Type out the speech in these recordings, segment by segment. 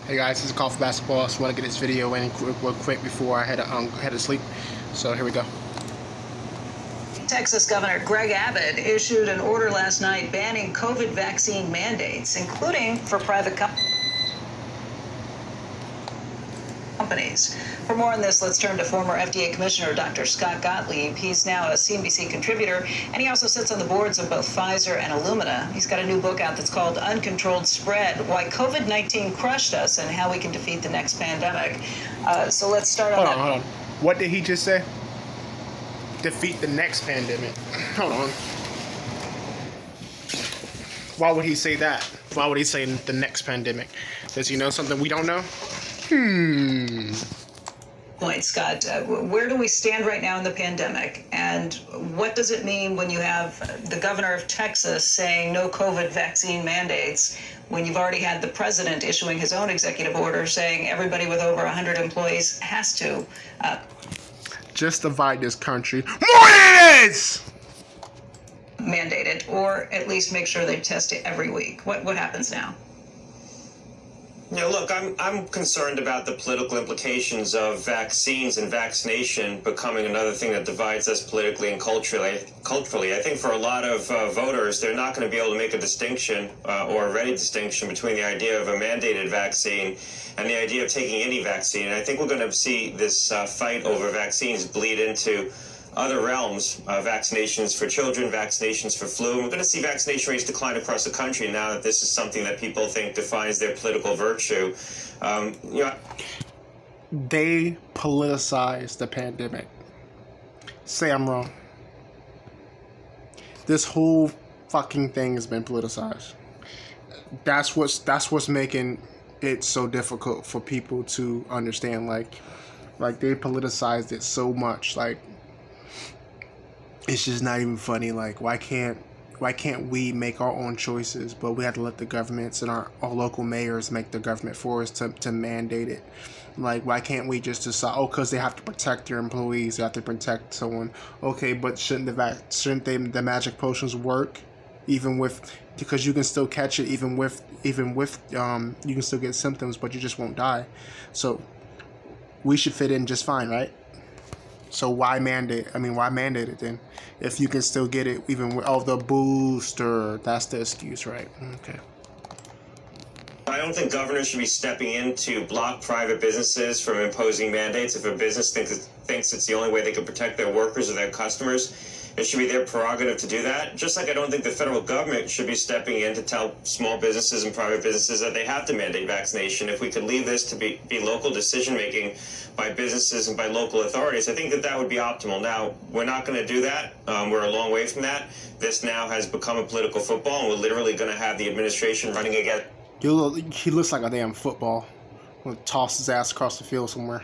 Hey guys, this is Call for Basketball. I just want to get this video in real quick before I head to sleep. So here we go. Texas Governor Greg Abbott issued an order last night banning COVID vaccine mandates, including for private companies. For more on this, let's turn to former FDA Commissioner Dr. Scott Gottlieb. He's now a CNBC contributor, and he also sits on the boards of both Pfizer and Illumina. He's got a new book out that's called Uncontrolled Spread: Why COVID-19 Crushed Us and How We Can Defeat the Next Pandemic. So let's start on Hold on. What did he just say? Defeat the next pandemic. Hold on. Why would he say that? Why would he say the next pandemic? Does he know something we don't know? Point, Scott, where do we stand right now in the pandemic, and what does it mean when you have the governor of Texas saying no COVID vaccine mandates when you've already had the president issuing his own executive order saying everybody with over 100 employees has to just divide this country more than it is, mandate it, or at least make sure they test it every week? What happens now? You know, look, I'm concerned about the political implications of vaccines and vaccination becoming another thing that divides us politically and culturally. I think for a lot of voters, they're not going to be able to make a distinction or a ready distinction between the idea of a mandated vaccine and the idea of taking any vaccine. And I think we're going to see this fight over vaccines bleed into other realms, vaccinations for children, vaccinations for flu. And we're going to see vaccination rates decline across the country now that this is something that people think defines their political virtue. They politicize the pandemic. Say I'm wrong. This whole fucking thing has been politicized. That's what's making it so difficult for people to understand. Like they politicized it so much. Like, it's just not even funny. Like, why can't we make our own choices, but we have to let the governments and our local mayors make the government for us to mandate it? Like, why can't we just decide, because they have to protect their employees, they have to protect someone. Okay, but shouldn't the magic potions work because you can still catch it even with you can still get symptoms, but you just won't die. So we should fit in just fine, right? So why mandate it then? If you can still get it even with the booster, that's the excuse, right? Okay. I don't think governors should be stepping in to block private businesses from imposing mandates. If a business thinks it's the only way they can protect their workers or their customers, it should be their prerogative to do that. Just like I don't think the federal government should be stepping in to tell small businesses and private businesses that they have to mandate vaccination. If we could leave this to be local decision-making by businesses and by local authorities, I think that would be optimal. Now, we're not going to do that. We're a long way from that. This now has become a political football, and we're literally going to have the administration running against. He looks like a damn football. I'm gonna toss his ass across the field somewhere.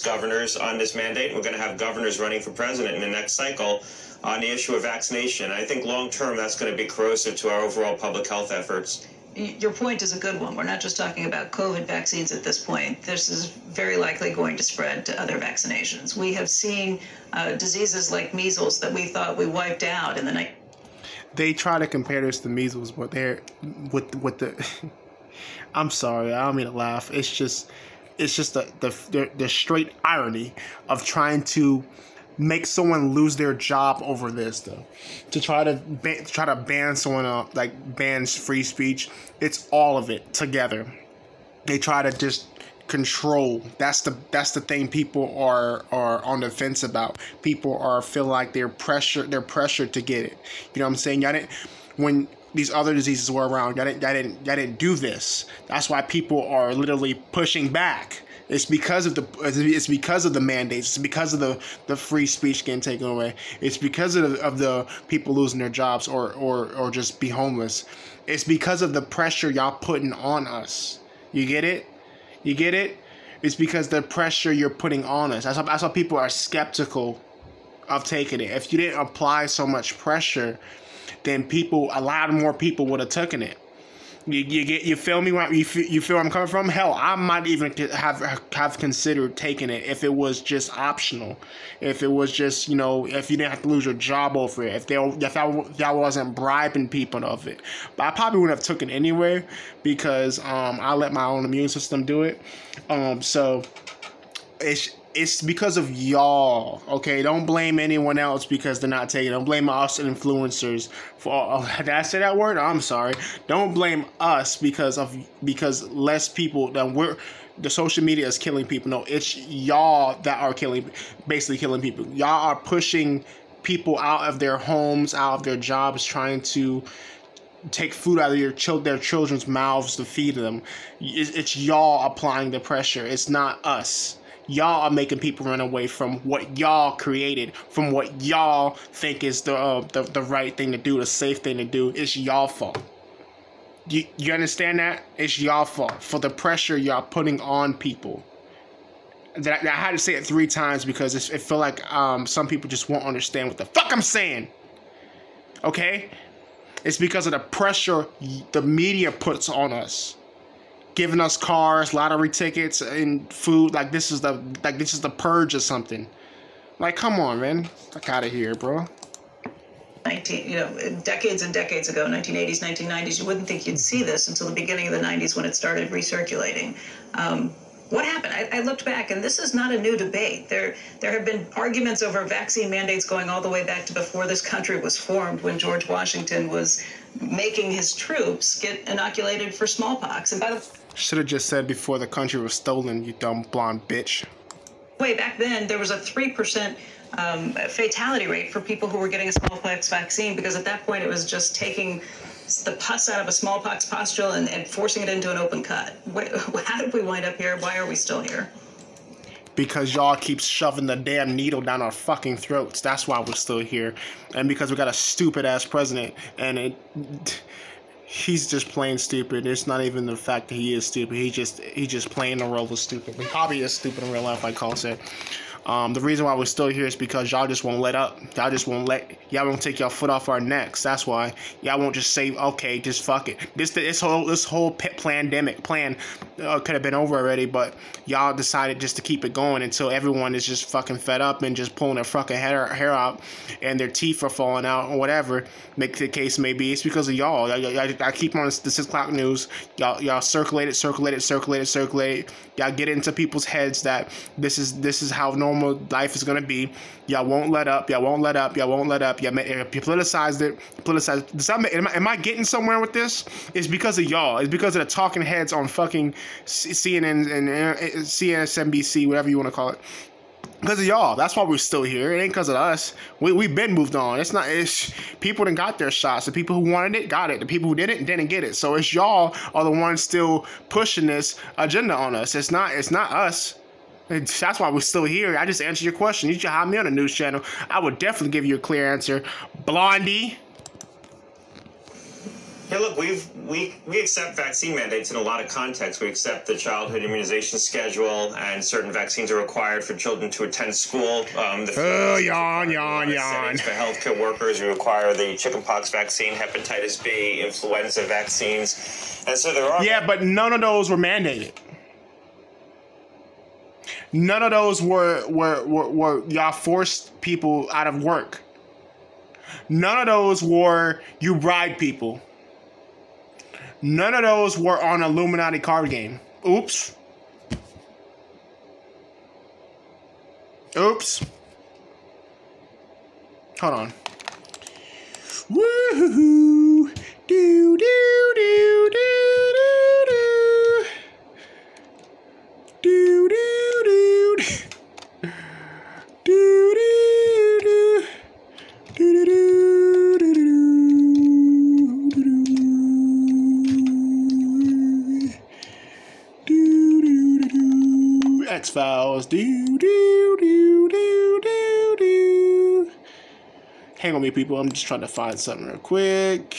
Governors on this mandate. We're going to have governors running for president in the next cycle on the issue of vaccination. I think long term that's going to be corrosive to our overall public health efforts. Your point is a good one. We're not just talking about COVID vaccines at this point. This is very likely going to spread to other vaccinations. We have seen diseases like measles that we thought we wiped out in the night. They try to compare this to measles, but they're with the. I'm sorry, I don't mean to laugh. It's just the straight irony of trying to make someone lose their job over this, though. To try to ban someone up, like bans free speech. It's all of it together. They try to just control. That's the thing people are on the fence about. People feel like they're pressured to get it. You know what I'm saying? When these other diseases were around, y'all didn't do this. That's why people are literally pushing back. It's because of the mandates. It's because of the free speech getting taken away. It's because of the people losing their jobs or just be homeless. It's because of the pressure y'all putting on us. You get it? You get it? It's because the pressure you're putting on us. That's why people are skeptical of taking it. If you didn't apply so much pressure, then a lot more people would have taken it. You feel me? You feel where I'm coming from? Hell, I might even have considered taking it if it was just optional, if it was just, you know, if you didn't have to lose your job over it, if y'all wasn't bribing people of it. But I probably wouldn't have took it anyway because I let my own immune system do it. So it's because of y'all, okay? Don't blame anyone else because they're not taking it. Don't blame us influencers for. Did I say that word? I'm sorry. Don't blame us because less people that the social media is killing people. No, it's y'all that are basically killing people. Y'all are pushing people out of their homes, out of their jobs, trying to take food out of their children's mouths to feed them. It's y'all applying the pressure. It's not us. Y'all are making people run away from what y'all created, from what y'all think is the right thing to do, the safe thing to do. It's y'all fault. You understand that? It's y'all fault for the pressure y'all putting on people. I had to say it 3 times because it felt like some people just won't understand what the fuck I'm saying. Okay? It's because of the pressure the media puts on us. Giving us cars, lottery tickets, and food like this is the purge or something. Like, come on, man, fuck out of here, bro. Decades and decades ago, 1980s, 1990s, you wouldn't think you'd see this until the beginning of the 90s when it started recirculating. What happened? I looked back, and this is not a new debate. There have been arguments over vaccine mandates going all the way back to before this country was formed, when George Washington was making his troops get inoculated for smallpox. And by the should have just said before the country was stolen, you dumb blonde bitch. way back then, there was a 3% fatality rate for people who were getting a smallpox vaccine, because at that point it was just taking the pus out of a smallpox pustule and forcing it into an open cut. How did we wind up here? Why are we still here? Because y'all keep shoving the damn needle down our fucking throats. That's why we're still here. And because we got a stupid-ass president, and he's just plain stupid. It's not even the fact that he is stupid. He's just playing the role of stupid. He probably is stupid in real life, like Carl said. The reason why we're still here is because y'all just won't let up. Y'all won't take your foot off our necks. That's why y'all won't just say, okay, just fuck it. This whole pandemic plan could have been over already, but y'all decided just to keep it going until everyone is just fucking fed up and just pulling their fucking hair out and their teeth are falling out or whatever. Make the case may be. It's because of y'all. I keep on the 6 o'clock news. Y'all circulate it. Y'all get it into people's heads that this is how normal life is gonna be. Y'all won't let up. Y'all politicized it. Am I getting somewhere with this? It's because of y'all. It's because of the talking heads on fucking CNN and CNBC, whatever you want to call it. Because of y'all. That's why we're still here. It ain't because of us. We've been moved on. It's people that got their shots. The people who wanted it got it. The people who didn't get it. So it's y'all are the ones still pushing this agenda on us. It's not us. That's why we're still here. I just answered your question. You should have me on a news channel. I would definitely give you a clear answer. Blondie. Hey, look, we accept vaccine mandates in a lot of contexts. We accept the childhood immunization schedule, and certain vaccines are required for children to attend school. Yawn. For healthcare workers, we require the chickenpox vaccine, hepatitis B, influenza vaccines, and so there are. Yeah, but none of those were mandated. None of those were y'all forced people out of work. None of those were you bribe people. None of those were on an Illuminati card game. Oops. Hold on. Woohoo! Do do do do do do do do do do do do. X-Files. Hang on me, people. I'm just trying to find something real quick.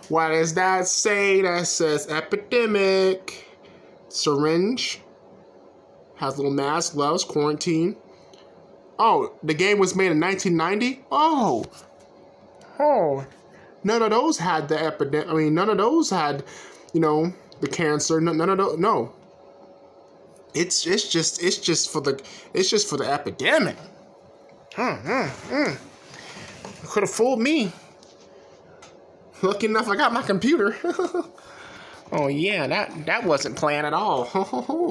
What does that say? That says epidemic. Syringe. Has a little mask. Loves quarantine. Oh, the game was made in 1990? Oh. Oh. None of those had the epidemic. I mean, none of those had, you know, the cancer. None of those. No. It's just for the epidemic. Could have fooled me. Lucky enough I got my computer. Oh yeah, that wasn't planned at all.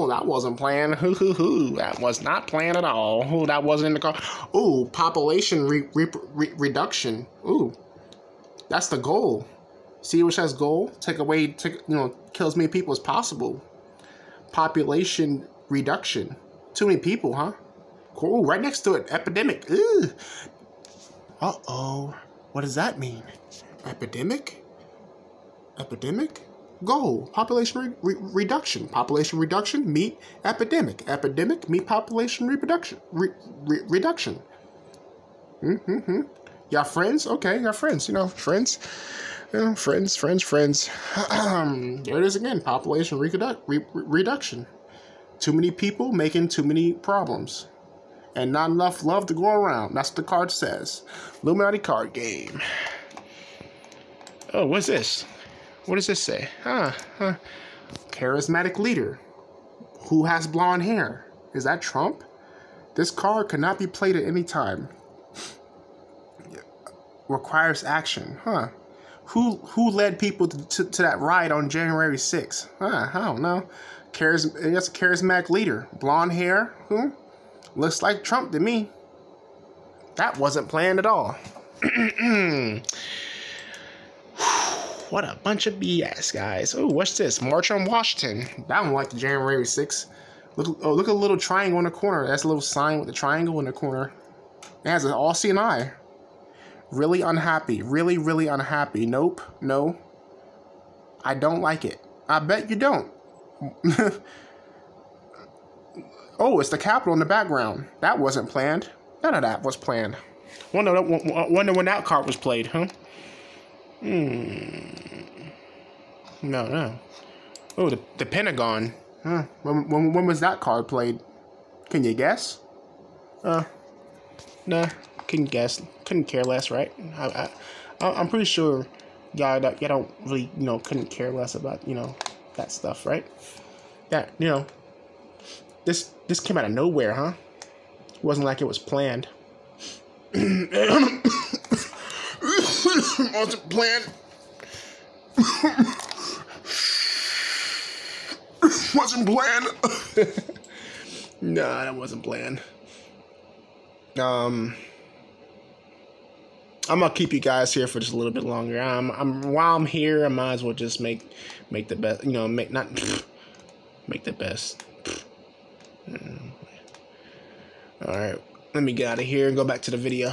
That wasn't planned. That was not planned at all. That wasn't in the car. Ooh, population reduction. Ooh, that's the goal. See which has goal? Kill as many people as possible. Population reduction. Too many people, huh? Cool. Right next to it, epidemic. Ooh. Uh-oh. What does that mean? Epidemic? Epidemic? Goal. Population reduction. Population reduction meet epidemic. Epidemic meet population reproduction. Reduction. Y'all friends? Okay, y'all friends. You know, friends. You know, friends. There it is again. Population reduction. Too many people making too many problems. And not enough love to go around. That's what the card says. Illuminati card game. Oh, what's this? What does this say? Charismatic leader. Who has blonde hair? Is that Trump? This card cannot be played at any time. Requires action. Who led people to that ride on January 6th? I don't know. That's a charismatic leader. Blonde hair. Looks like Trump to me. That wasn't planned at all. What a bunch of BS, guys. Oh, what's this? March on Washington. That one like the January 6th. Look at a little triangle in the corner. That's a little sign with the triangle in the corner. It has an all-seeing eye. Really unhappy. Really, really unhappy. Nope. No. I don't like it. I bet you don't. Oh, it's the Capitol in the background. That wasn't planned. None of that was planned. Wonder when that card was played, huh? No. Oh, the Pentagon. When was that card played? Can you guess? Nah, couldn't guess. Couldn't care less, right? I'm pretty sure y'all don't really, couldn't care less about, that stuff, right? That, this came out of nowhere, huh? It wasn't like it was planned. Wasn't planned. Wasn't planned. Nah, that wasn't planned. I'm gonna keep you guys here for just a little bit longer. While I'm here, I might as well just make the best. Make the best. All right, let me get out of here and go back to the video.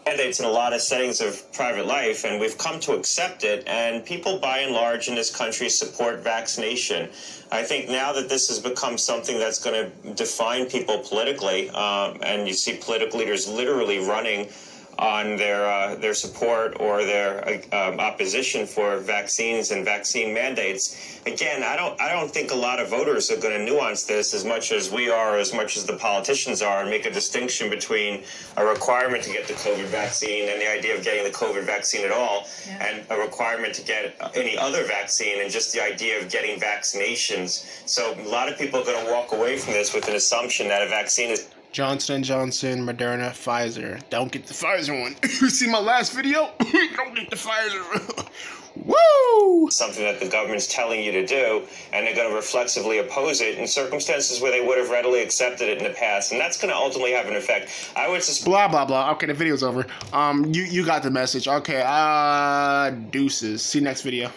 Mandates in a lot of settings of private life, and we've come to accept it, and people by and large in this country support vaccination. I think now that this has become something that's going to define people politically, and you see political leaders literally running on their support or their opposition for vaccines and vaccine mandates. Again, I don't think a lot of voters are going to nuance this as much as we are, as much as the politicians are, and make a distinction between a requirement to get the COVID vaccine and the idea of getting the COVID vaccine at all, and a requirement to get any other vaccine and just the idea of getting vaccinations. So a lot of people are going to walk away from this with an assumption that a vaccine is Johnson & Johnson, Moderna, Pfizer. Don't get the Pfizer one. You see my last video? Don't get the Pfizer. Woo! Something that the government's telling you to do, and they're going to reflexively oppose it in circumstances where they would have readily accepted it in the past, and that's going to ultimately have an effect. I would just blah blah blah. Okay, the video's over. You got the message. Okay, deuces. See you next video.